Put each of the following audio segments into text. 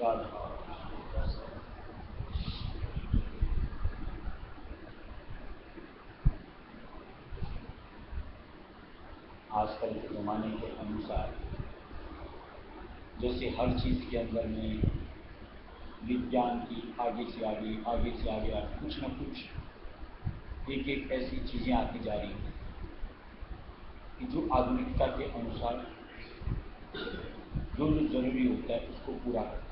राधा। आजकल के ज़माने के अनुसार जैसे हर चीज़ के अंदर में विज्ञान की आगे से आगे कुछ न कुछ एक एक ऐसी चीज़ें आती जा रही हैं कि जो आधुनिकता के अनुसार जो जो ज़रूरी होता है उसको पूरा करता है।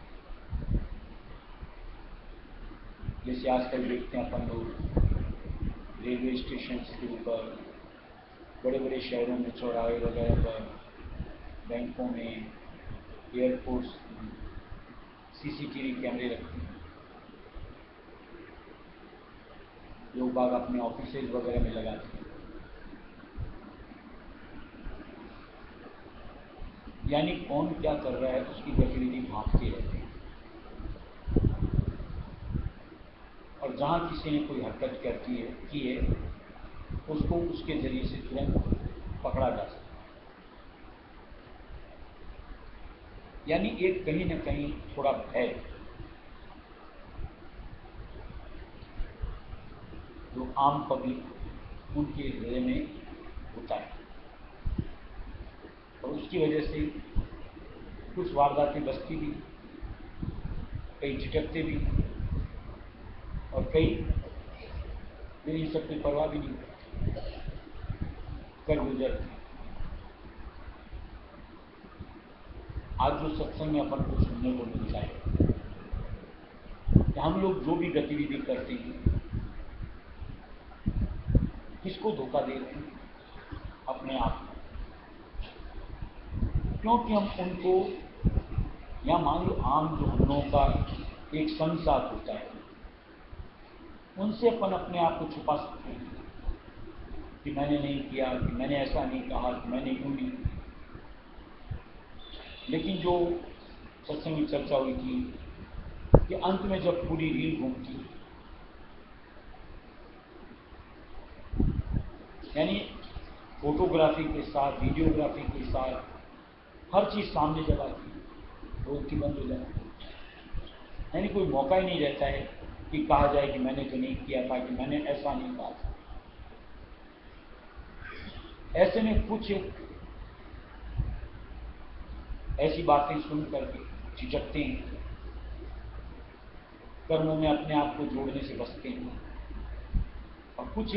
जैसे आजकल देखते हैं अपन लोग रेलवे स्टेशन के ऊपर, बड़े बड़े शहरों में चौराहे वगैरह पर, बैंकों में, एयरपोर्ट्स में सीसीटीवी कैमरे रखते हैं। लोग बाग अपने ऑफिसेज वगैरह में लगाते हैं। यानी कौन क्या कर रहा है उसकी गतिविधि भांपते रहते हैं, और जहाँ किसी ने कोई हरकत की है उसको उसके जरिए से तुरंत पकड़ा जा सकता है। यानी एक कहीं न कहीं थोड़ा भय जो आम पब्लिक उनके हृदय में होता है, और उसकी वजह से कुछ वारदातें बचती भी, कई झिझकते भी, और कई इन सब की परवाह भी नहीं कर गुजरते। आज जो सत्संग में अपन को सुनने को मिलता है कि हम लोग जो भी गतिविधि करते हैं किसको धोखा दे रहे हैं? अपने आप को। क्योंकि हम उनको, या मान लो आम जो हम लोगों का एक संग साथ होता है, उनसे अपन अपने आप को छुपा सकते हैं कि मैंने नहीं किया, कि मैंने ऐसा नहीं कहा, कि मैंने यूँ नहीं। लेकिन जो सत्संग में चर्चा हुई थी कि अंत में जब पूरी रील घूमती, यानी फोटोग्राफी के साथ, वीडियोग्राफी के साथ हर चीज़ सामने जब आती, बोलती बंद हो जाती, यानी कोई मौका ही नहीं रहता है कि कहा जाए कि मैंने तो नहीं किया था, कि मैंने ऐसा नहीं कहा था। ऐसे में कुछ ऐसी बातें सुन करके झिझकते हैं, कर्मों में अपने आप को जोड़ने से बचते हैं, और कुछ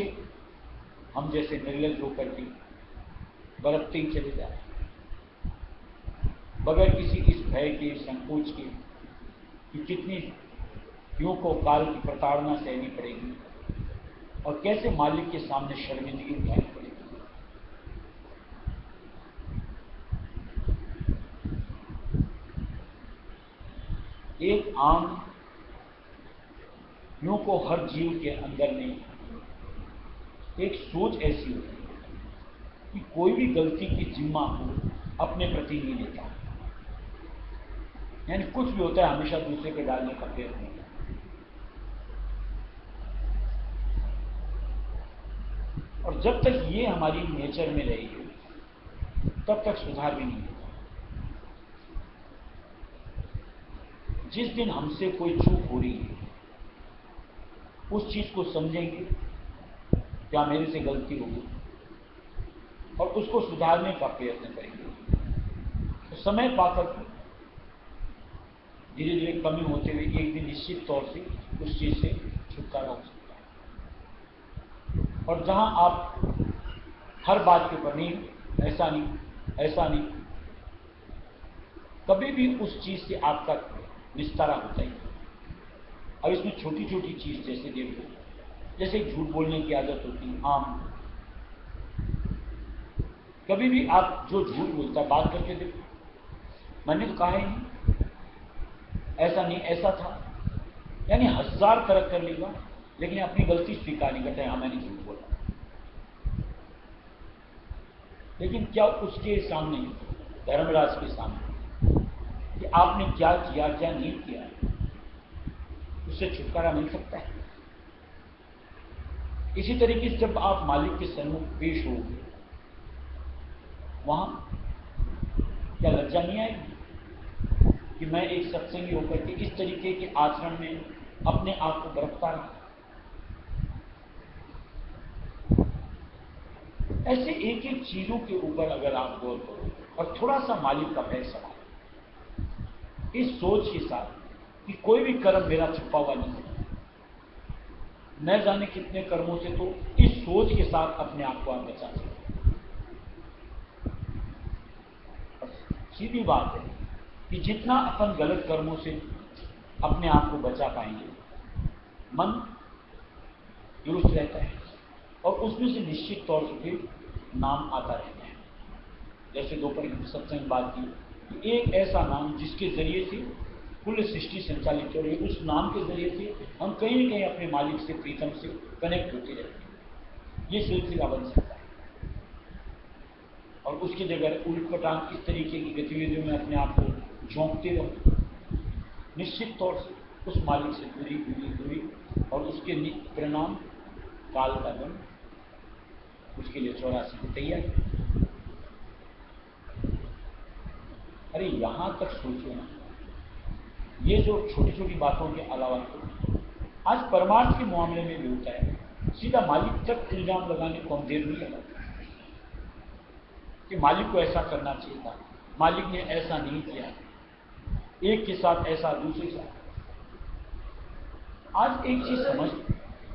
हम जैसे निर्लज होकर के बरतते ही चले जाते बगैर किसी इस भय के, संकोच के कि कितनी क्यों को काल की प्रताड़ना सहनी पड़ेगी और कैसे मालिक के सामने शर्मिंदगी उठानी पड़ेगी। एक आम यूं को हर जीव के अंदर में एक सोच ऐसी होती है कि कोई भी गलती की जिम्मा को अपने प्रति नहीं लेता, यानी कुछ भी होता है हमेशा दूसरे पे डालने का प्रयत्न होता है। और जब तक ये हमारी नेचर में रहेगी तब तक सुधार भी नहीं होगा। जिस दिन हमसे कोई चूक हो रही है उस चीज को समझेंगे, क्या मेरे से गलती होगी, और उसको सुधारने का प्रयत्न करेंगे, तो समय पाकर धीरे धीरे कमी होते हुए एक दिन निश्चित तौर से उस चीज से छुटकारा हो सकता है। और जहां आप हर बात के ऊपर नहीं, ऐसा नहीं, कभी भी उस चीज से आपका निस्तारा होता ही। अब इसमें छोटी छोटी चीज जैसे देखो, जैसे झूठ बोलने की आदत होती है आम, कभी भी आप जो झूठ बोलता है बात करके देखो, मैंने तो कहा ही नहीं, ऐसा नहीं, ऐसा था, यानी 1000 तरह कर लेगा लेकिन अपनी गलती स्वीकार नहीं करता है, हाँ मैंने झूठ बोला। लेकिन क्या उसके सामने, धर्मराज के सामने, कि आपने क्या किया क्या नहीं किया, उससे छुटकारा मिल सकता है। इसी तरीके से जब आप मालिक के सन्मुख पेश होगे, वहां क्या लज्जा नहीं आएगी? कि मैं एक सत्संगी होकर के इस तरीके के आचरण में अपने आप को बरतता रहा। ऐसे एक एक चीजों के ऊपर अगर आप गौर करो और थोड़ा सा मालिक का भय सवाल, इस सोच के साथ कि कोई भी कर्म मेरा छुपा हुआ नहीं है, न जाने कितने कर्मों से, तो इस सोच के साथ अपने आप को आप बचा सकते। सीधी बात है कि जितना अपन गलत कर्मों से अपने आप को बचा पाएंगे, मन दुरुस्त रहता है और उसमें से निश्चित तौर से फिर नाम आता रहता है। जैसे दोपहर सत्संग बात की, एक ऐसा नाम जिसके जरिए से कुल सृष्टि संचालित हो रही है, उस नाम के जरिए से हम कहीं न कहीं अपने मालिक से, प्रीतम से कनेक्ट होते रहते हैं। ये सिलसिला बन सकता है। और उसकी जगह उलटपटांग इस तरीके की गतिविधियों में अपने आप को झोंकते रहो, निश्चित तौर से उस मालिक से दूरी और उसके परिणाम काल का दंड, उसके लिए 84 की तैयारी। अरे यहां तक सोचो ना, ये जो छोटी छोटी बातों के अलावा आज परमार्थ के मामले में भी होता है। सीधा मालिक तक इल्जाम लगाने को हम देर नहीं लगाते कि मालिक को ऐसा करना चाहिए था, मालिक ने ऐसा नहीं किया, एक के साथ ऐसा, दूसरे साथ। आज एक चीज समझ,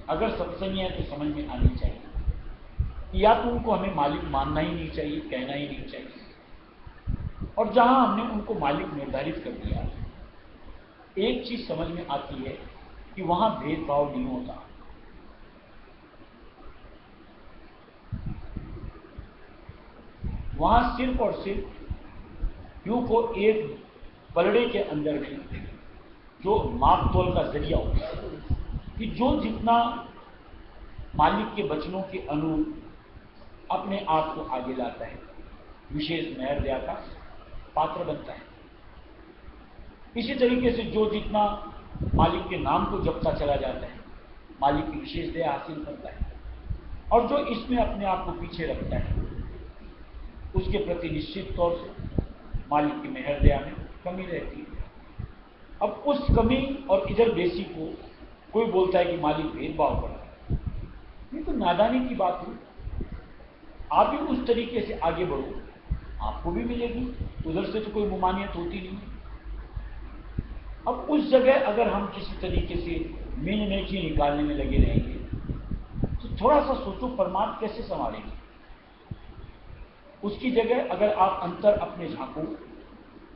अगर सत्संग है तो समझ में आनी चाहिए, या तो उनको हमें मालिक मानना ही नहीं चाहिए, कहना ही नहीं चाहिए, और जहां हमने उनको मालिक निर्धारित कर दिया, एक चीज समझ में आती है कि वहां भेदभाव नहीं होता। वहां सिर्फ और सिर्फ यूं को एक पलड़े के अंदर में जो माप तोल का जरिया होता है कि जो जितना मालिक के वचनों के अनुरूप अपने आप को आगे लाता है, विशेष मेहर दया का पात्र बनता है। इसी तरीके से जो जितना मालिक के नाम को जपता चला जाता है, मालिक की विशेष दया हासिल करता है, और जो इसमें अपने आप को पीछे रखता है, उसके प्रति निश्चित तौर से मालिक की मेहर दया में कमी रहती है। अब उस कमी और इधर बेसी को कोई बोलता है कि मालिक भेदभाव कर रहा है, ये तो नादानी की बात है। आप भी उस तरीके से आगे बढ़ो, आपको भी मिलेगी, उधर से तो कोई मुमानियत होती नहीं है। अब उस जगह अगर हम किसी तरीके से मीन मेखी निकालने में लगे रहेंगे तो थोड़ा सा सोचो, परमार्थ कैसे संभालेंगे। उसकी जगह अगर आप अंतर अपने झांको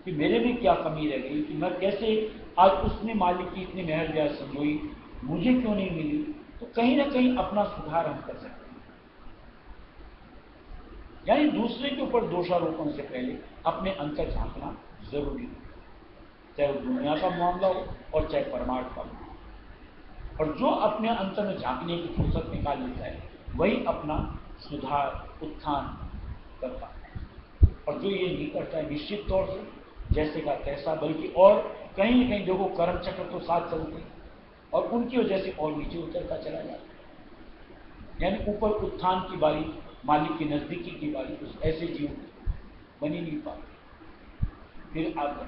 कि मेरे में क्या कमी रह गई, कि मैं कैसे, आज उसने मालिक की इतनी मेहर दया संजोई, मुझे क्यों नहीं मिली, तो कहीं ना कहीं अपना सुधार हम कर सकते हैं। यानी दूसरे के ऊपर दोषारोपण से पहले अपने अंतर झांकना जरूरी है, चाहे वो दुनिया का मामला हो और चाहे परमार्थ का मामला। और जो अपने अंतर में झांकने की फुर्सत निकाल लेता है, वही अपना सुधार, उत्थान कर पाता है। और जो ये नहीं करता है, निश्चित तौर से जैसे का तैसा, बल्कि और कहीं न कहीं देखो कर्म चक्र तो साथ चलते हैं और उनकी वजह से और नीचे उतरता चला जाता है। यानी ऊपर उत्थान की बारी, मालिक की नजदीकी की बारी उस ऐसे जीव बन ही नहीं पाते। फिर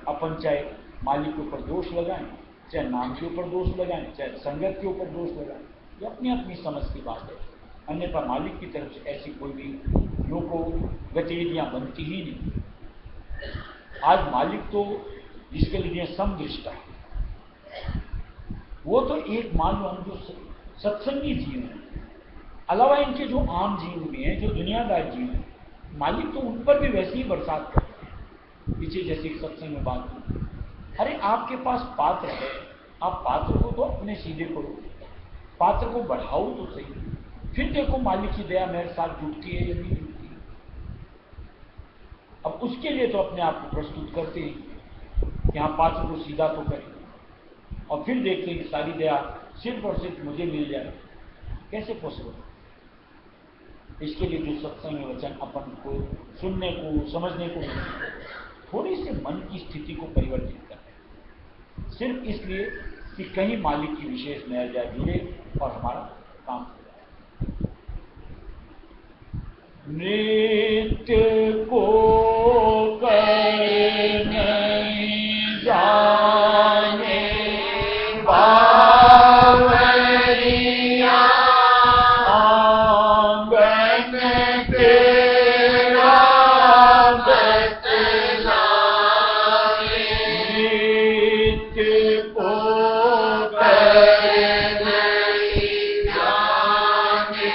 अपन चाहे मालिक के ऊपर दोष लगाएं, चाहे नाम के ऊपर दोष लगाएं, चाहे संगत के ऊपर दोष लगाएं, ये अपनी अपनी समझ की बात है। अन्यथा मालिक की तरफ से ऐसी कोई भी लोगों गतिविधियां बनती ही नहीं। आज मालिक तो जिसके लिए समदृष्टा है, वो तो एक मान लो हम जो सत्संगी जीव हैं, अलावा इनके जो आम जीव भी हैं, जो दुनियादार जीव हैं, मालिक तो उन पर भी वैसे ही बरसात करते हैं। पीछे जैसे सत्संग में बात की, अरे आपके पास पात्र है, आप पात्र को तो अपने सीधे करो, पात्र को बढ़ाओ तो सही, फिर देखो मालिक की दया मेरे साथ जुटती है या नहीं जुटती है। अब उसके लिए तो अपने आप को प्रस्तुत करते हैं कि हाँ पात्र को सीधा तो करें, और फिर देखते हैं कि सारी दया सिर्फ और सिर्फ मुझे मिल जाए, कैसे पॉसिबल। इसके लिए जो सत्संग में वचन अपन को सुनने को, समझने को, थोड़ी से मन की स्थिति को परिवर्तित करना है, सिर्फ इसलिए कि कहीं मालिक की विशेष मेहर दया जुड़े और हमारा काम हो जाए। नृत्य को कर नहीं जा बावरिया आंगन तेरा बतलावे, नित्य पोकर नहीं जाने।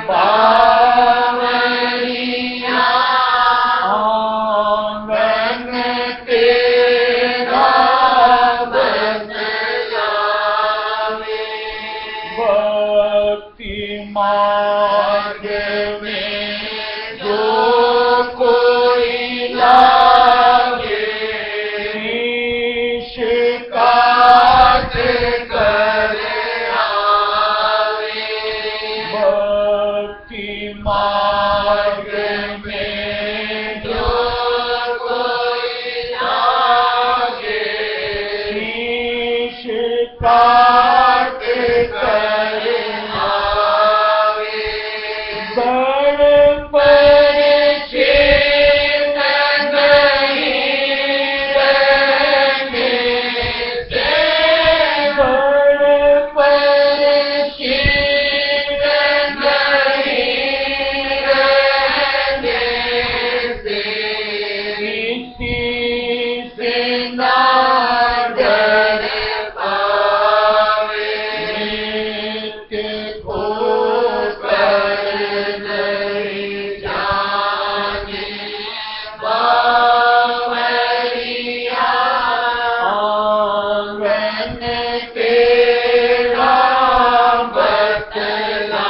बावरिया आंगन तेरा बतलावे, भक्ति मार्ग में जो कोई लागे, शीश काट कर आवे। भक्ति मार्ग में जो कोई लागे, शीश काट कर आवे। बड़ परिचित नहीं रहने से, बड़ परिचित नहीं रहने से, किसी से ना डर पावे, नित्य खोकर नहीं जाने। बावरिया आंगन तेरा बतलावे,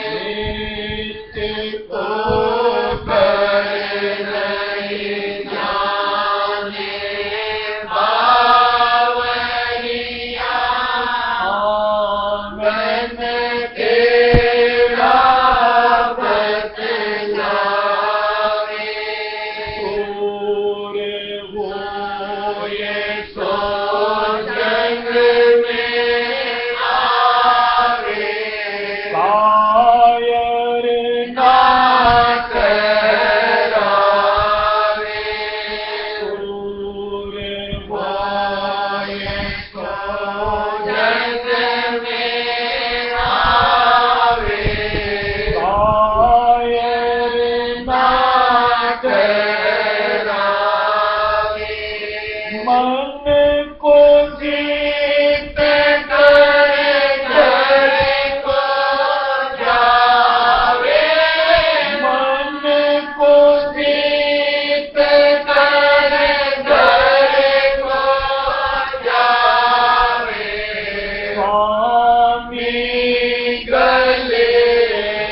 नित्य खोकर नहीं जाने। बावरिया आंगन तेरा बतलावे, दूर होए सो जग में आवे, कायर ना करावे। दूर होए सो जग में आवे, कायर ना करावे। मन को जीत कर घर को जावे, मन को जीत कर घर को जावे। स्वामी गले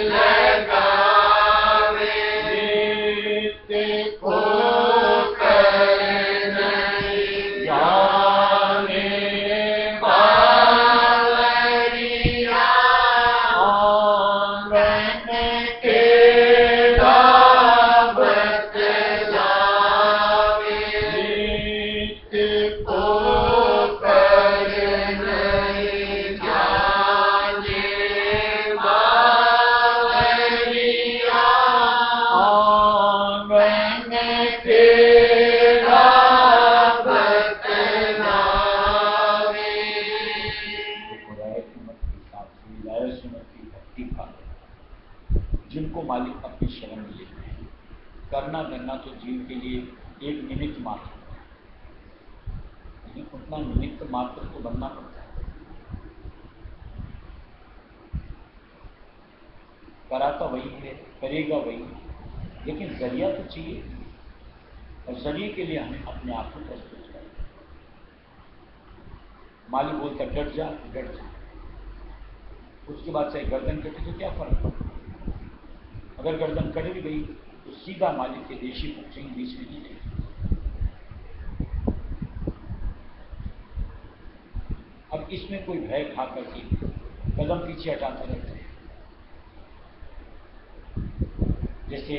लगावे, नित्य खोकर नहीं जाने। बावरिया आंगन तेरा बतलावे, नित्य खोकर नहीं जाने। बावरिया आंगन तेरा बतलावे। देखो राय सुमत के हिसाब से लय सुमत की भक्ति का जिनको मालिक अपनी शरण में लेते हैं, करना धरना तो जीव के लिए एक निमित्त मात्र है, लेकिन उतना निमित्त मात्र तो बनना पड़ता है। कराता वही है, करेगा वही है, लेकिन जरिया तो चाहिए, और जरिए के लिए हमें अपने आप को प्रस्तुत करें। मालिक बोलता डट जा तो डट जा, उसके बाद चाहे गर्दन कटे तो क्या फर्क पड़ता। अगर गर्दन कट भी गई तो सीधा मालिक के देशी पहुंचेंगे, बीच में नहीं जाएंगे। अब इसमें कोई भय खा करके कदम पीछे हटाते रहते हैं, जैसे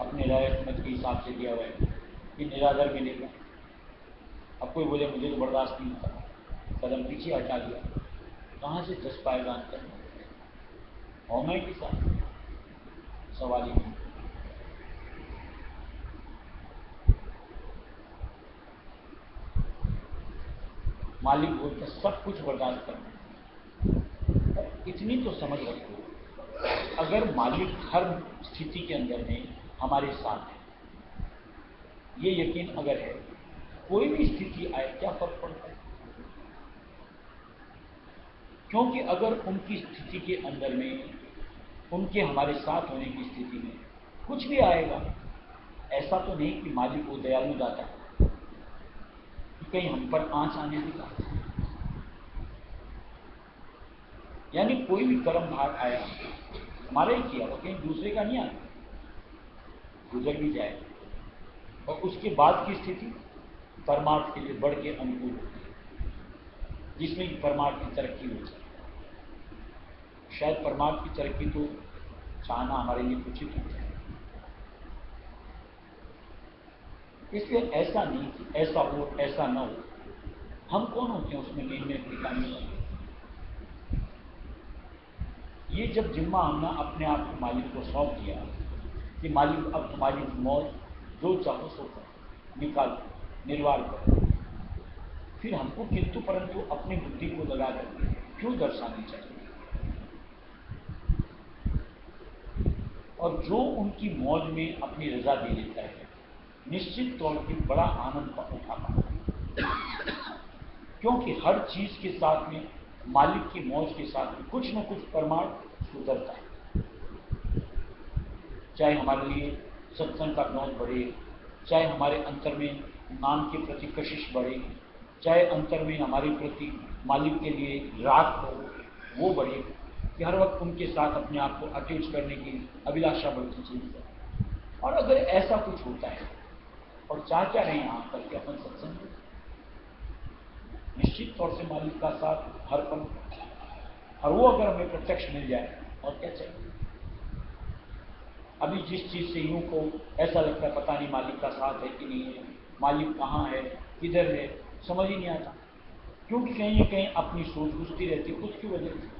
अपने राय मत के हिसाब से दिया हुआ है कि निरादर मिलेगा। अब कोई बोले मुझे तो बर्दाश्त नहीं होता, कदम पीछे हटा दिया, कहाँ से 10 पायदान करना हौमै के साथ सवाल ही नहीं। मालिक बोलता सब कुछ बर्दाश्त करना। इतनी तो समझ रखो, अगर मालिक हर स्थिति के अंदर में हमारे साथ है, ये यकीन अगर है, कोई भी स्थिति आए क्या फर्क पड़ता है? क्योंकि अगर उनकी स्थिति के अंदर में, उनके हमारे साथ होने की स्थिति में कुछ भी आएगा, ऐसा तो नहीं कि मालिक वो दयालु दाता है कि कहीं हम पर आंच आने देगा। यानी कोई भी कर्म भाग आया, हमारा ही किया वो, कहीं दूसरे का नहीं आया, गुजर भी जाए, और उसके बाद की स्थिति परमार्थ के लिए बढ़ के अनुकूल होती है, जिसमें कि परमार्थ की तरक्की हो जाए। शायद परमार्थ की तरक्की तो चाहना हमारे लिए उचित होता है। इसलिए ऐसा नहीं कि ऐसा हो ऐसा न हो, हम कौन होते हैं उसमें निर्णय निकालने वाले? ये जब जिम्मा हमने अपने आप को मालिक को सौंप दिया कि मालिक अब तुम्हारी मौत जो चाहो सो करो, निकाल निर्वाह करो, फिर हमको किंतु परंतु अपनी बुद्धि को लगा करके क्यों दर्शानी चाहिए? और जो उनकी मौज में अपनी रजा दे लेता है, निश्चित तौर पर बड़ा आनंद उठा पाता है, क्योंकि हर चीज के साथ में, मालिक की मौज के साथ में कुछ न कुछ परमार्थ सुधरता है। चाहे हमारे लिए सत्संग का ज्ञान बढ़े, चाहे हमारे अंतर में नाम के प्रति कशिश बढ़े, चाहे अंतर में हमारे प्रति मालिक के लिए राग हो वो बढ़े, कि हर वक्त उनके साथ अपने आप को अटैच करने की अभिलाषा बढ़ती चली जाए। और अगर ऐसा कुछ होता है और चाह क्या रहे यहाँ करके अपन सत्संग, निश्चित तौर से मालिक का साथ हर पल, और वो अगर हमें प्रत्यक्ष मिल जाए और क्या चाहिए? अभी जिस चीज से यूं को ऐसा लगता है पता नहीं मालिक का साथ है कि नहीं है, मालिक कहाँ है किधर है, समझ ही नहीं आता, क्योंकि कहीं न कहीं अपनी सोच घुसती रहती है उसकी वजह से।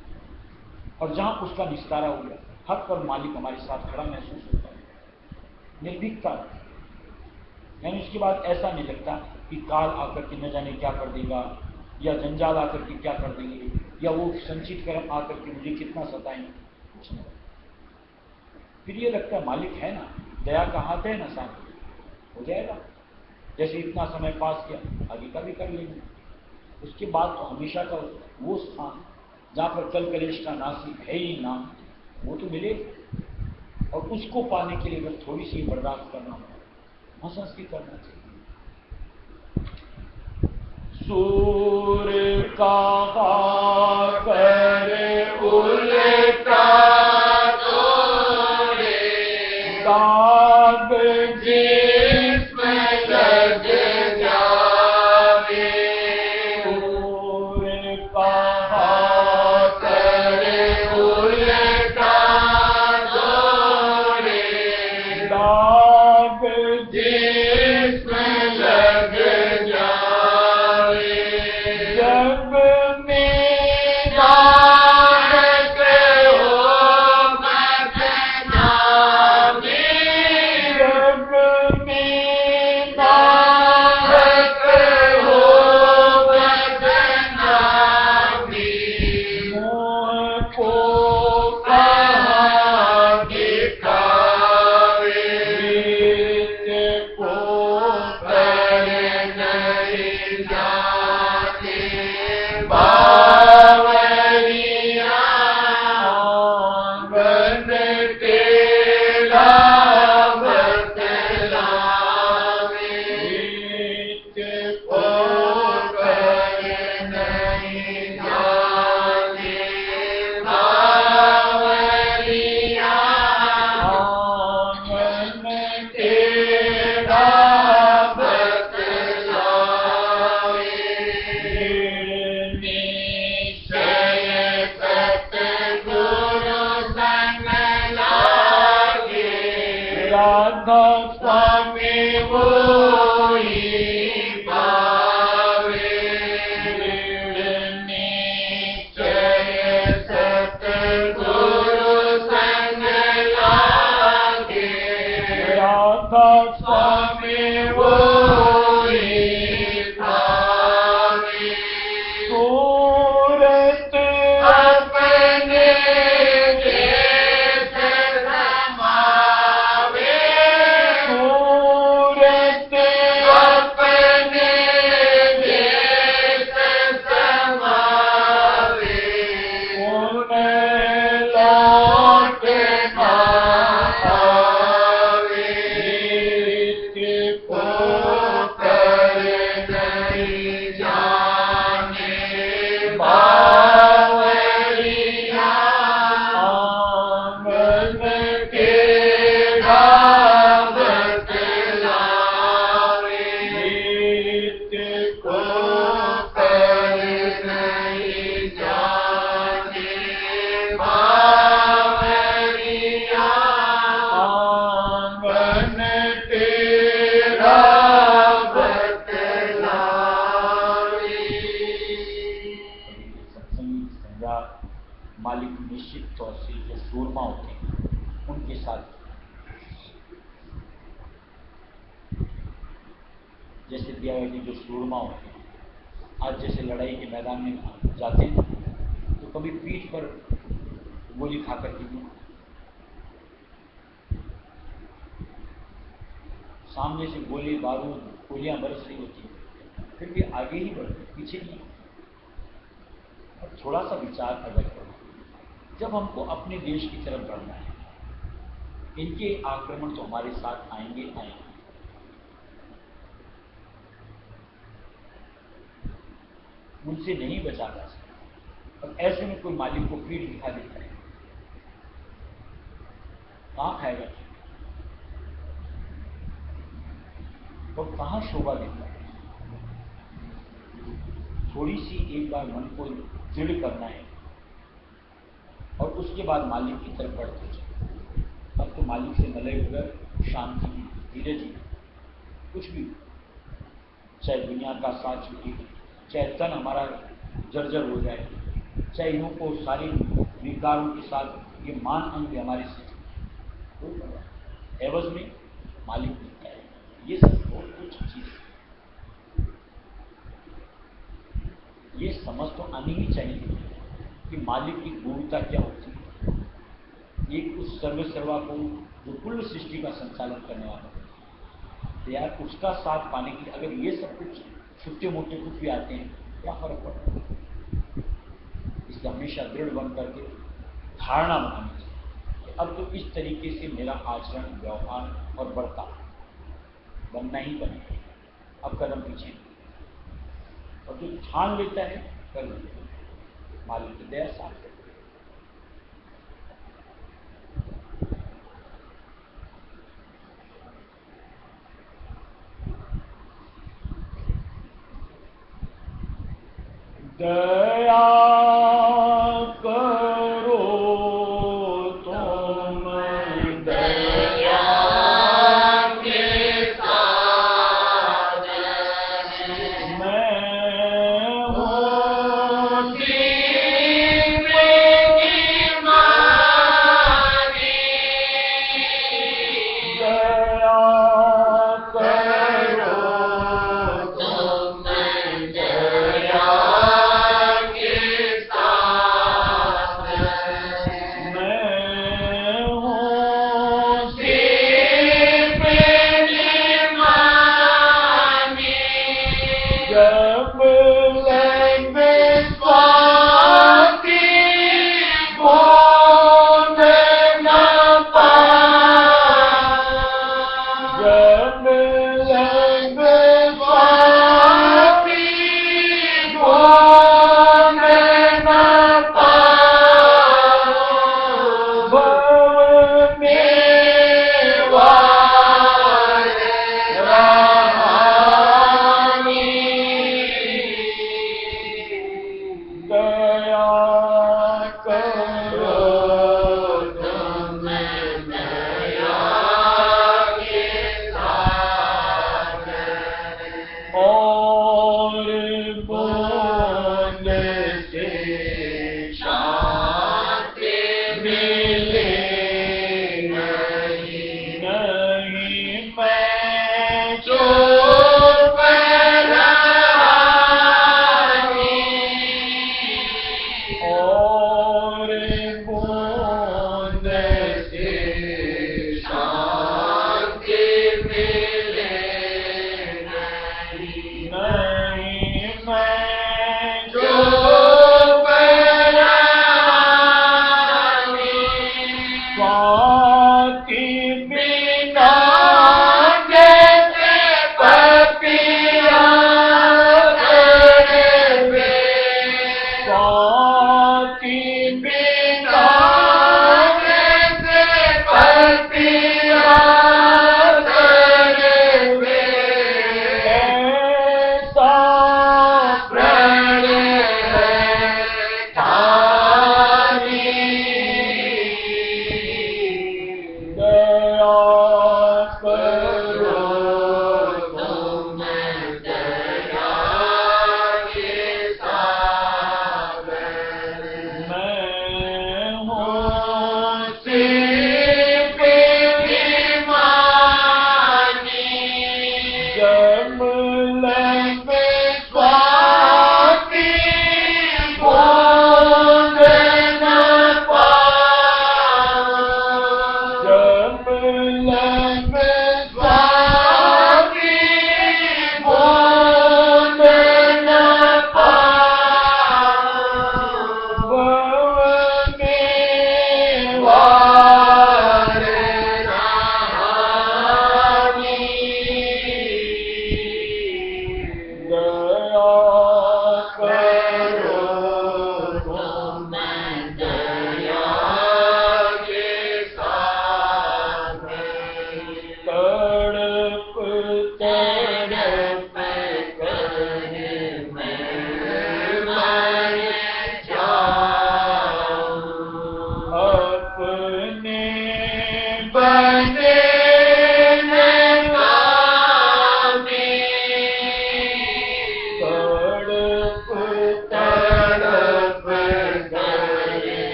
और जहां उसका निस्तारा हो गया, हर पल मालिक हमारे साथ खड़ा महसूस होता है, निर्भीकता। यानी उसके बाद ऐसा नहीं लगता कि काल आकर के न जाने क्या कर देगा, या जंजाल आकर के क्या कर देंगे, या वो संचित कर्म आकर के मुझे कितना सताएंगे, कुछ नहीं। फिर ये लगता है मालिक है ना, दया का हाथ है ना, साथ हो जाएगा, जैसे इतना समय पास किया आगे का भी कर लेंगे। उसके बाद तो हमेशा का वो स्थान जहाँ पर कल कलेश का नासिक है ही ना, वो तो मिले, और उसको पाने के लिए अगर थोड़ी सी बर्दाश्त करना हो, हंस के करना चाहिए। सूर का कर उल्टा तोड़े, दाग जिसमें लग जावे, सूर का कर उल्टा तोड़े, दाग जिसमें लग जावे, जब में निश्चित तौर से जो सूरमा होते हैं उनके साथ, जैसे दिया गया कि जो सूरमा होते हैं आज जैसे लड़ाई के मैदान में जाते हैं तो कभी पीठ पर गोली खा करके भी, सामने से गोली बारूद गोलियां बरस रही होती है फिर भी आगे ही बढ़ते, पीछे नहीं। अब थोड़ा सा विचार अगर करो, जब हमको अपने देश की तरफ बढ़ना है, इनके आक्रमण तो हमारे साथ आएंगे आएंगे, उनसे नहीं बचा जा सकता। और ऐसे में कोई मालिक को पीठ दिखा देता है, कहां खाएगा तो कहां शोभा देता है। थोड़ी सी एक बार मन को दृढ़ करना है और उसके बाद मालिक की तरफ बढ़ते जाए। अब तो मालिक से मिले बगैर शांति, धीरे धीरे कुछ भी, चाहे दुनिया का साथ छूटे, चाहे तन हमारा जर्जर हो जाए, चाहे इन्हों को सारे विकारों के साथ ये मान अंग हमारे से एवज में मालिक मिलता है। ये सब बहुत कुछ चीज, ये समझ तो आनी ही चाहिए कि मालिक की गुणता क्या होती है। एक उस सर्वसर्वा को जो कुल सृष्टि का संचालन करने वाला है, तो यार उसका साथ पाने के लिए अगर ये सब कुछ छोटे मोटे कुछ भी आते हैं क्या फर्क पड़ता है। इसलिए हमेशा दृढ़ बन करके धारणा बनानी चाहिए कि अब तो इस तरीके से मेरा आचरण, व्यवहार और बर्ताव बनना ही बनेगा, अब कदम पीछे नहीं। और जो ठान लेता है कर लेता है, मालिक की दया साथ है। दया करो तुम, दया के साथ मैं हूँ जीवन की मानी, दया करो तुम दया के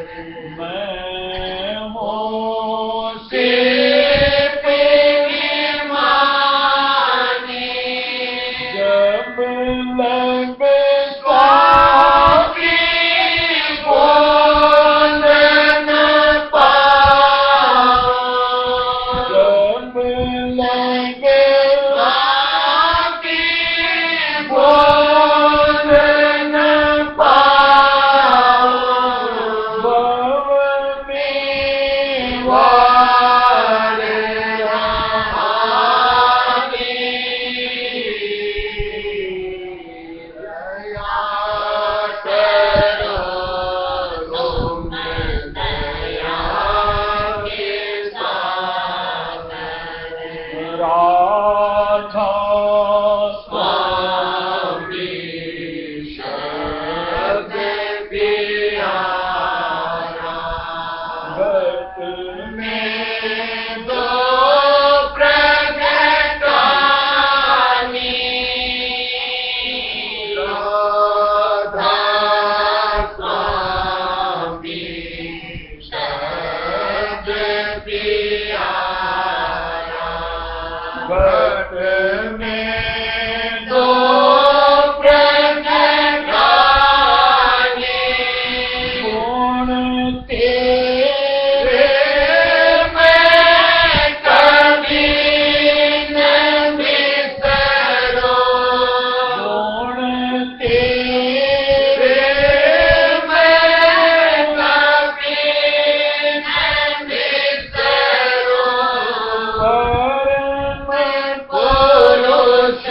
मैं हूँ सिर्फ ईमानी जब लब स्वामी बोल न पाओ जब लब स्वामी बोल न पाओ भव में वारे रहानी दया करो तुम दया के सागर राधा स्वामी शब्द प्यारा भक्त में दो प्रगटानी राधा स्वामी शब्द प्यारा भक्त में दो प्रगटानी गुण तेरे मैं कभी न बिसरो गुण तेरे मैं कभी न बिसरो परम पुरुष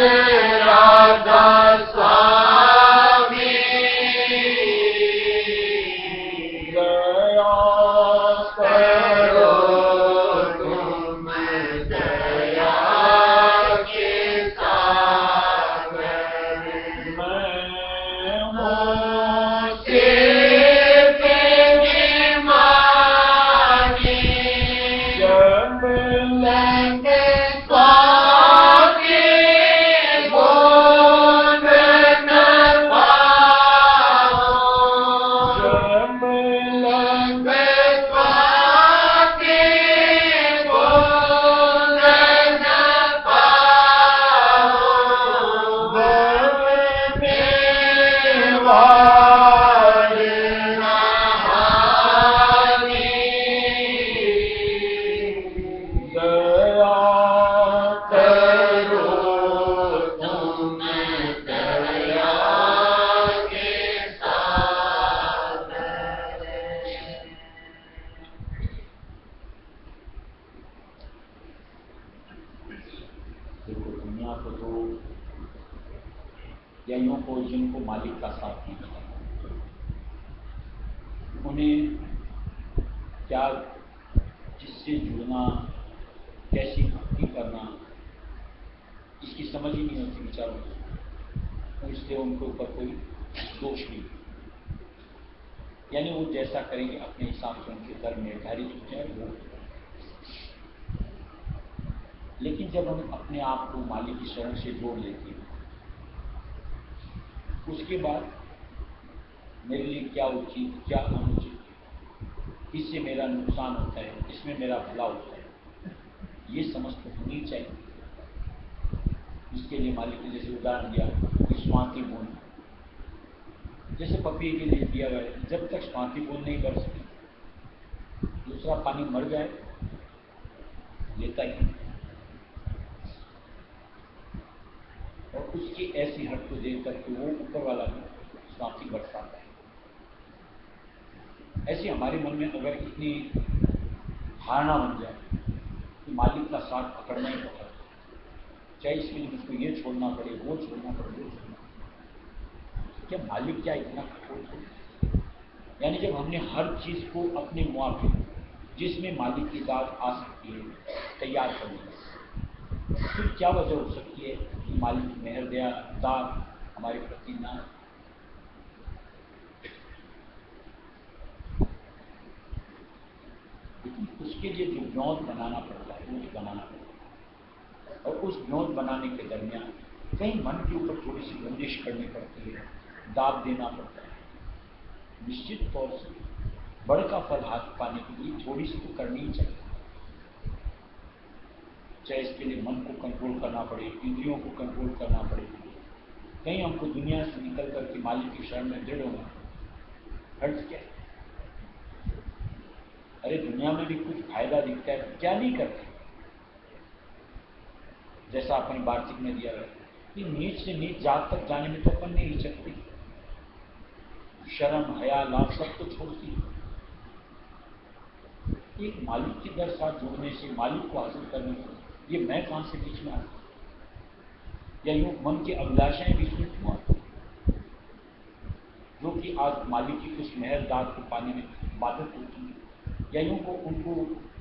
राधा स्वामी दया करो तुम दया के सागर मैं हूँ सिर्फ ईमानी जब लंग स्वामी बोल न पाओ जब लंग स्वामी बोल न पाओ भव में वारे रहानी दया करो तुम दया के सागर देखो दुनिया को तो या यूं को जिनको मालिक का साथ नहीं मिला उन्हें क्या जिससे जुड़ना कैसी भक्ति करना इसकी समझ ही नहीं होती विचारों को, इसलिए उनके ऊपर कोई दोष नहीं। यानी वो जैसा करेंगे अपने हिसाब से उनके कर्म निर्धारित हो जाए वो। लेकिन जब हम अपने आप को मालिक की शरण से जोड़ लेते हैं उसके बाद मेरे लिए क्या उचित क्या अनुचित, इससे मेरा नुकसान होता है, इसमें मेरा भला होता है, ये समझ तो होनी चाहिए। इसके लिए मालिक ने जैसे उदाहरण दिया कि स्वाति बूंद, जैसे पपी के लिए दिया गया है, जब तक स्वाति बूंद नहीं कर सके दूसरा पानी मर जाए लेता ही नहीं। और उसकी ऐसी हट को देख करके वो ऊपर वाला भी स्वाति बरसाता है। ऐसे हमारे मन में अगर इतनी धारणा बन जाए कि मालिक का साथ पकड़ना ही पड़ता है, चाहे इसके लिए मुझको ये छोड़ना पड़े वो छोड़ना पड़े वो छोड़ना पड़े, क्या मालिक क्या इतना कठोर है? यानी जब हमने हर चीज़ को अपने मुआफिक जिसमें मालिक की बात आ सकती है तैयार कर लिया, फिर क्या वजह हो सकती है कि मालिक की मेहर दया दाग हमारे प्रति ना हो? लेकिन उसके लिए जो ब्योंत बनाना पड़ता है वो बनाना पड़ता है, और उस ब्योंत बनाने के दरमियान कहीं मन के ऊपर थोड़ी सी बंदिश करनी पड़ती है, दाब देना पड़ता है। निश्चित तौर से बड़ का फल हाथ पाने के लिए थोड़ी सी तो करनी ही चाहिए। चाहे इसके लिए मन को कंट्रोल करना पड़े, इंद्रियों को कंट्रोल करना पड़े, कहीं हमको दुनिया से निकल करके मालिक की शरण में दृढ़ होना, अर्थ क्या है? अरे दुनिया में भी कुछ फायदा दिखता है, क्या नहीं करते? जैसा अपन वार्षिक में दिया है कि नीच से नीच जात तक जाने में तो अपन नहीं हिचकती, शर्म हया लाभ सब तो छोड़ती है। एक मालिक के दर साथ जुड़ने से, मालिक को हासिल करने से, ये मैं कहां से बीच में आता, या यूं मन की अभिलाषाएं बीच में क्यों आती, जो कि आज मालिक की उस मेहर दाद को पाने में बाधक होती है, या यूं को उनको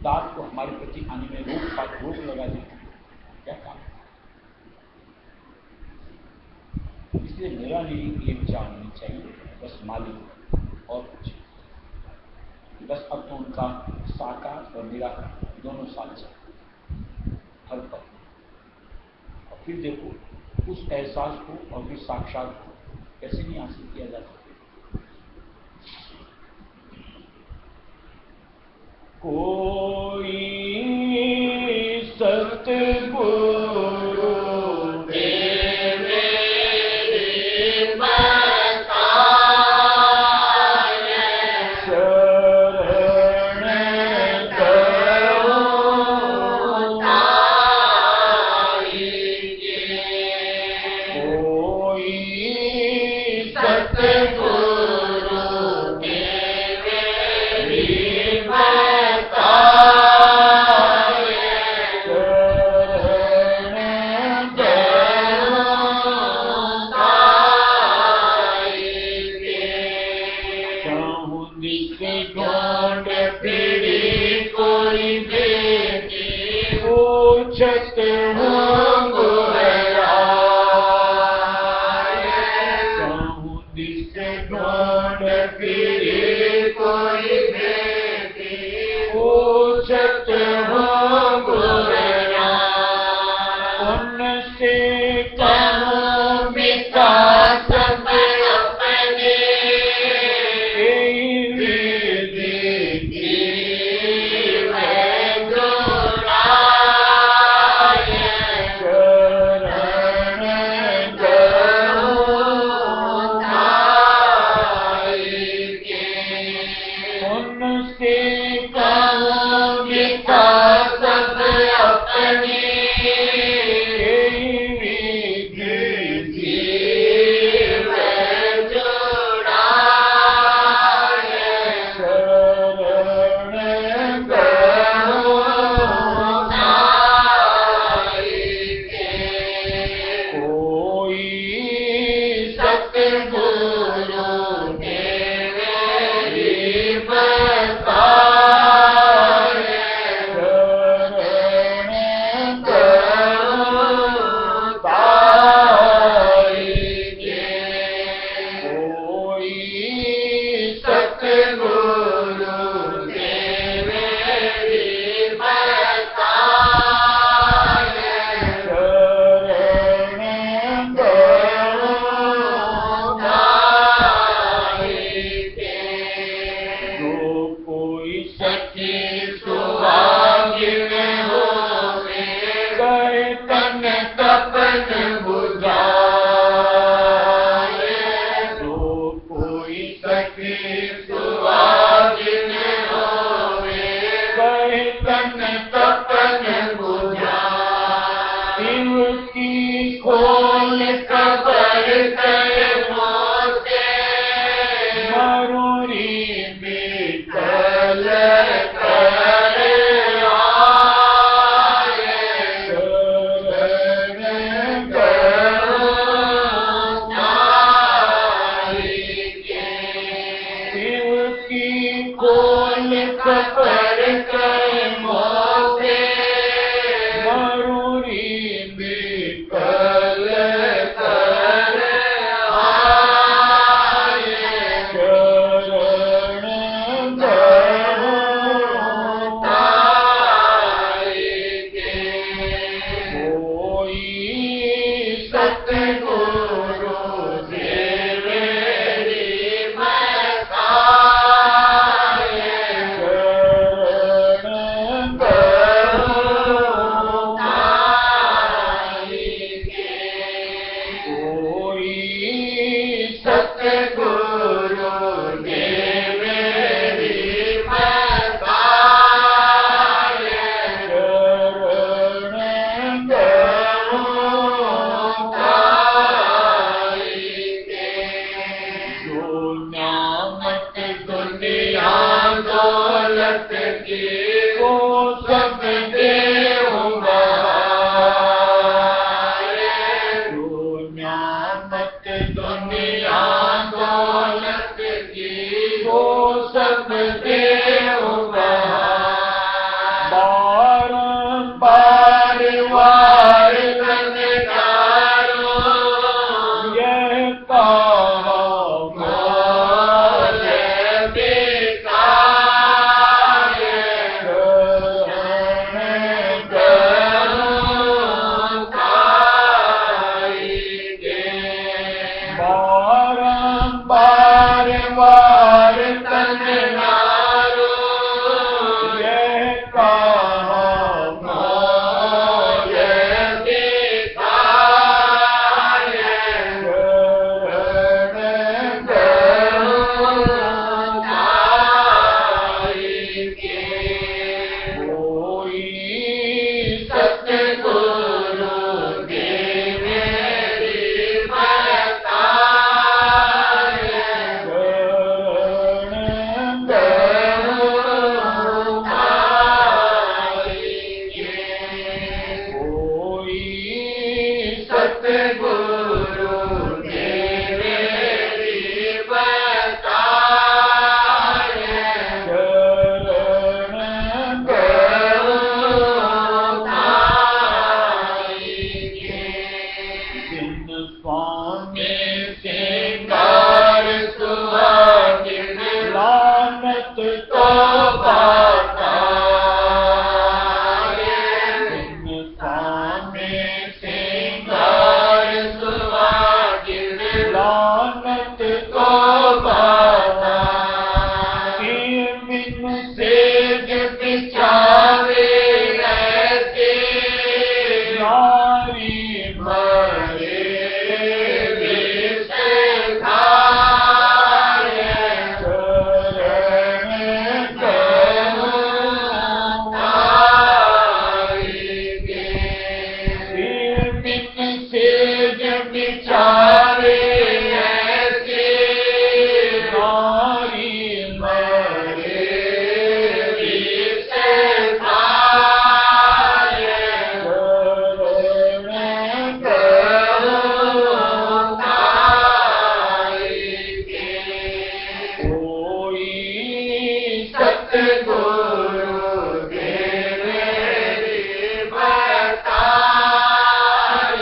दाद को हमारे प्रति आने में रोक लगा देती है। क्या काम? इसलिए मेरा लिए एक चाह होनी चाहिए, बस मालिक और कुछ, बस अब तो उनका साकार और निराकार दोनों साथ चले हर पल। और फिर देखो उस एहसास को और फिर साक्षात को कैसे नहीं हासिल किया जा सकता। कोई सतगुरु दौलत की वो सब देव बहाए। दुनिया दौलत की वो सब देव बहाए। बारंबार वार करनेकारों यह कहा मोले बेकार। बारंबार वार करनेकारों यह कहा मोले बेकार। कोई सतगुरु दे मेरी बताए। कोई सतगुरु दे मेरी बताए। दिन स्वामी सिंगार सुहागिन लानत तो पाताए। दिन स्वामी सिंगार सुहागिन लानत तो पाताए। बिन सेज बिछावे ऐसे नारी मरे विष खाए। चरण करुणाएगे। बिन सेज बिछावे ऐसे नारी मरे विष खाए। चरण करुणाएगे। कोई सतगुरु दे मेरी बताए।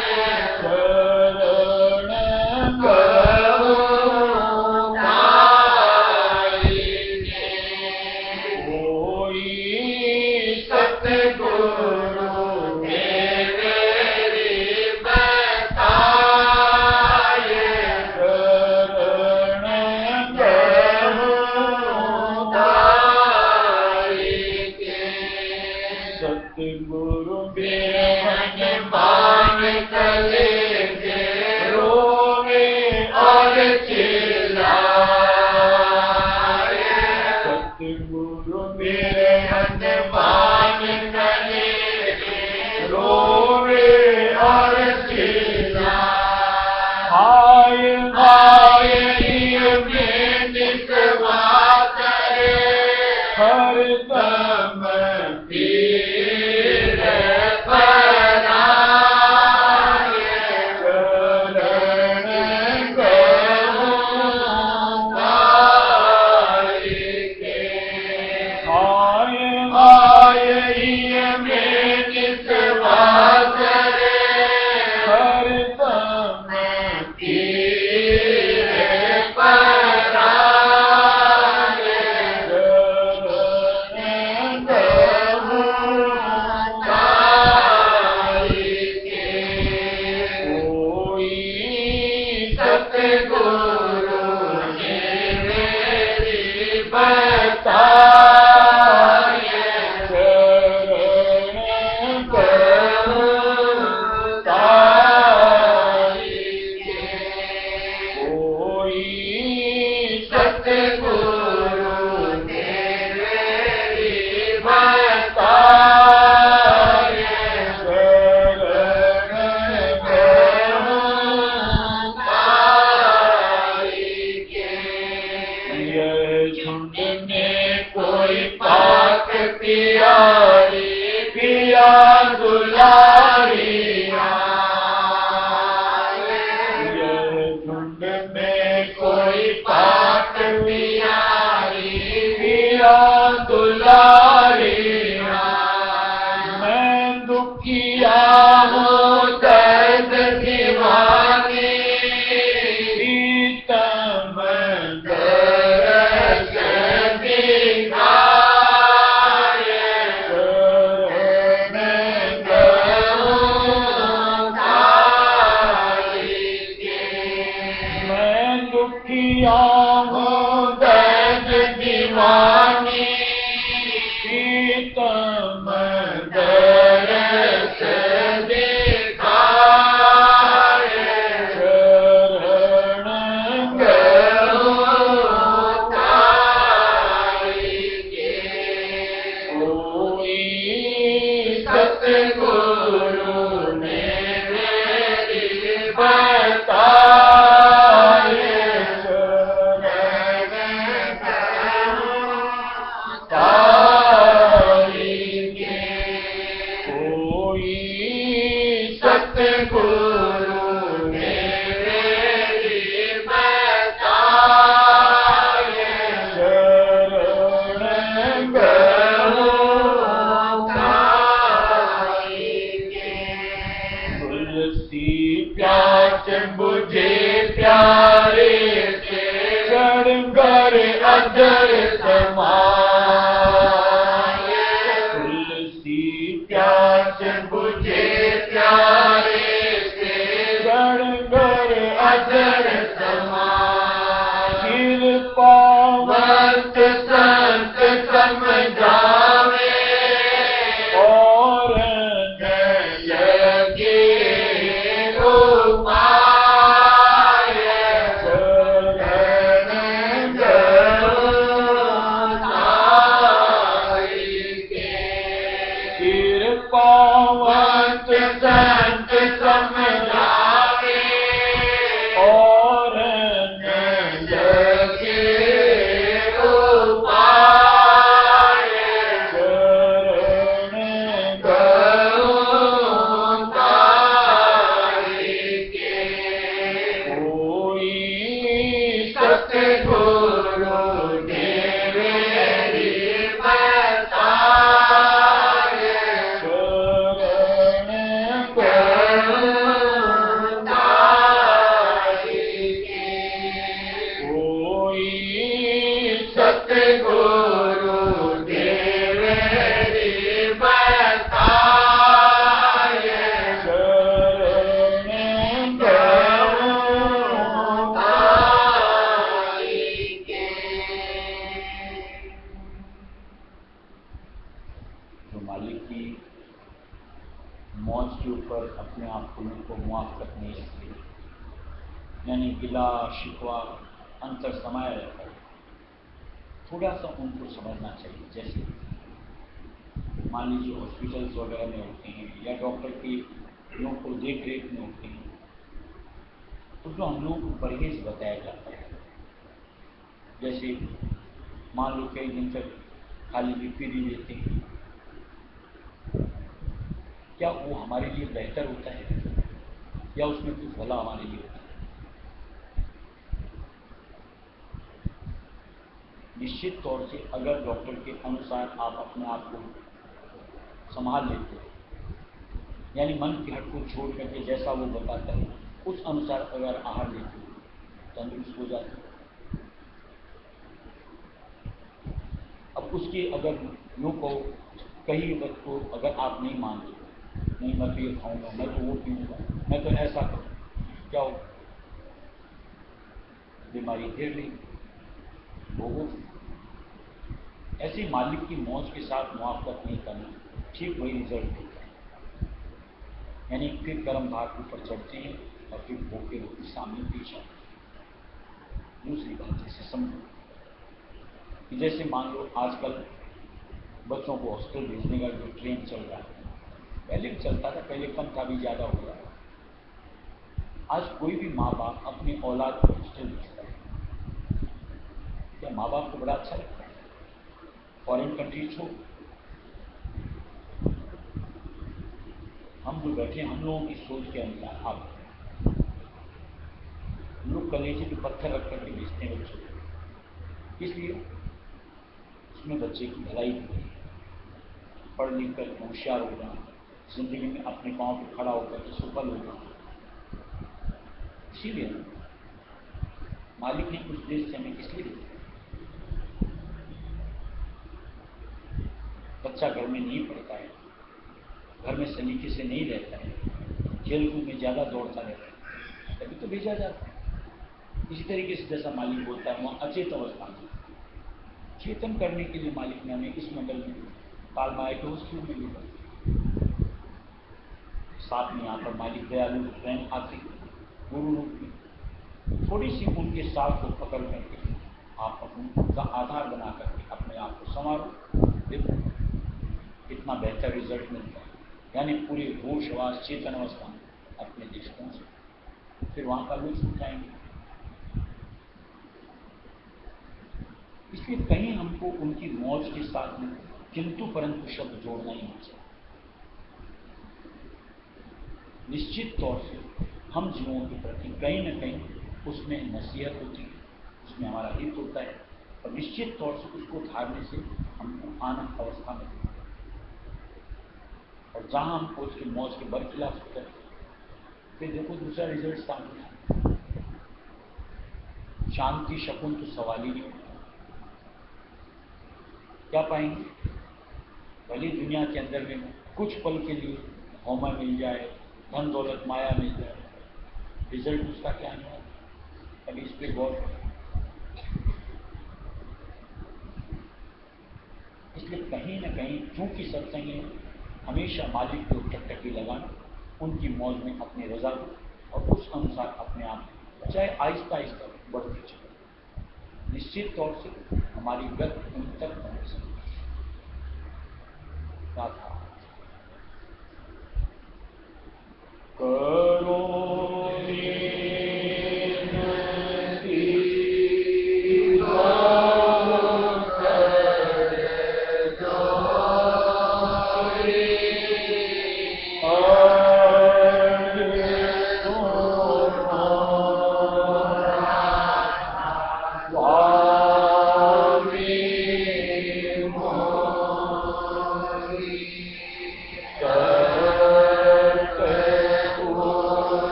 चरण करुणाएगे। कोई सतगुरु दे मेरी बताए। चरण करुणाएगे। सतगुरु बेहन मान कलेजे रोवे और चिल्लाए। सतगुरु बेहन मान कलेजे रोवे और चिल्लाए। हाय हाय में निकवा करे हरदम पीर पराए। चरण करुणाएगे। हाय हाय में निकवा करे हरदम पीर पराए। चरण करुणाएगे। कोई सतगुरु ने मेरी बताए। चरण हूँ दर्द दीवानी, प्रीतम दर्द दिखाए, शरण गऊँ तारी के। मैं दुखिया हूँ दर्द दीवानी, प्रीतम दर्द दिखाए, शरण गऊँ तारी के। कोई सतगुरु ने मेरी बताए, शरण गऊँ तारी के। कोई सतगुरु ने मेरी बताए, शरण गऊँ तारी के। तुलसी प्यास बुझे प्यारे से, शरणगर अदर समाए। तुलसी प्यास बुझे प्यारे से, शरणगर अदर समाए। कृपावंत संत संत समझावे, और लगे उपाय, शरण गऊँ तारी के। कृपावंत संत समझावे, और लगे उपाय, शरण गऊँ तारी के। कोई सतगुरु ने मेरी बताए, शरण गऊँ तारी के। कोई सतगुरु ने मेरी बताए, शरण गऊँ तारी के। जो मालिक की मौज के ऊपर अपने आप को मुआफ करने लगते, यानी गिला शिकवा अंतर समाया रहता है, थोड़ा सा उनको समझना चाहिए। जैसे मान लीजिए हॉस्पिटल्स वगैरह में होते हैं या डॉक्टर के लोगों को देख रेख में होते हैं, तो जो हम लोग को परहेज बताया जाता है, जैसे मान लो कई दिन तक खाली लिक्विड ही लेते हैं, क्या वो हमारे लिए बेहतर होता है या उसमें कुछ भला हमारे लिए होता है? निश्चित तौर से अगर डॉक्टर के अनुसार आप अपने आप को संभाल लेते हो, यानी मन की हट को छोड़ करके जैसा वो बताता है उस अनुसार अगर आहार लेते हो, तंदुरुस्त हो जाते हो। अब उसकी अगर यूँ कहो, कहीं वक्त को अगर आप नहीं मानते, नहीं मैं तो ये खाऊंगा, मैं तो वो पीऊँगा, मैं तो ऐसा करूँ, क्या हो? बीमारी घेर ली, वो ऐसे मालिक की मौज के साथ मुआफ़त नहीं करना, ठीक वही रिजल्ट देता है। यानी फिर कर्म भाग ऊपर चढ़ते हैं और फिर भोग के रूप में सामने पेश आते हैं। दूसरी बात जैसे समझो कि जैसे मान लो आजकल बच्चों को हॉस्टल भेजने का जो ट्रेंड चल रहा है, पहले भी चलता था, पहले कम था, अभी ज़्यादा हो रहा है। आज कोई भी माँ बाप अपनी औलाद को हॉस्टल भेजता है, क्या माँ बाप को बड़ा अच्छा लगता है? फॉरेन कंट्री छोड़, हम जो बैठे हम लोगों की सोच के अनुसार आप लोग कलेजे पे पत्थर रख करके भेजते हैं बच्चों को, इसलिए उसमें बच्चे की भलाई होती है, पढ़ लिख कर होशियार होगा, जिंदगी में अपने पाँव पर खड़ा होकर के सफल होगा। इसीलिए मालिक ने उस देश से हमें इसलिए दिया। बच्चा घर में नहीं पढ़ता है, घर में सलीके से नहीं रहता है, खेलकूद में ज़्यादा दौड़ता रहता है, तभी तो भेजा जाता है। इसी तरीके से जैसा मालिक बोलता है वहाँ अचेत अवस्था में चेतन करने के लिए मालिक ने हमें इस मंडल में कालमाया के उस में भी साथ में यहाँ पर मालिक दयालु स्वयं आते गुरु रूप में थोड़ी सी उनके साथ को पकड़ करके आप उनका आधार बना करके अपने आप को संवारो, देखो कितना बेहतर रिजल्ट मिलता है। यानी पूरे होश आवास चेतन अवस्था में अपने देश पहुँचे, फिर वहाँ का लुत्फ उठाएंगे। इसलिए कहीं हमको उनकी मौज के साथ में किंतु परंतु शब्द जोड़ना ही नहीं चाहिए। निश्चित तौर से हम जीवों के प्रति कहीं न कहीं उसमें नसीहत होती है, उसमें हमारा हित होता है, और निश्चित तौर से उसको धारने से हमको आनंद अवस्था में होता है। और जहाँ हम उसके मौज के बरखिलाफ होते हैं, फिर देखो दूसरा रिजल्ट सामने, शांति शकुन तो सवाल ही नहीं। क्या पाएंगे? भली दुनिया के अंदर में कुछ पल के लिए होमा मिल जाए, धन दौलत माया मिल जाए, रिजल्ट उसका क्या नहीं है? अभी इस पर गौर करें। इसलिए कहीं न कहीं चूंकि सत्संग में हमेशा मालिक को टकटकी लगाना, उनकी मौज में अपनी रजा को और उस अनुसार अपने आप चाहे आहिस्ता आहिस्ता बढ़ते चले, निश्चित तौर से हमारी गति उन तक पहुँच सकती है।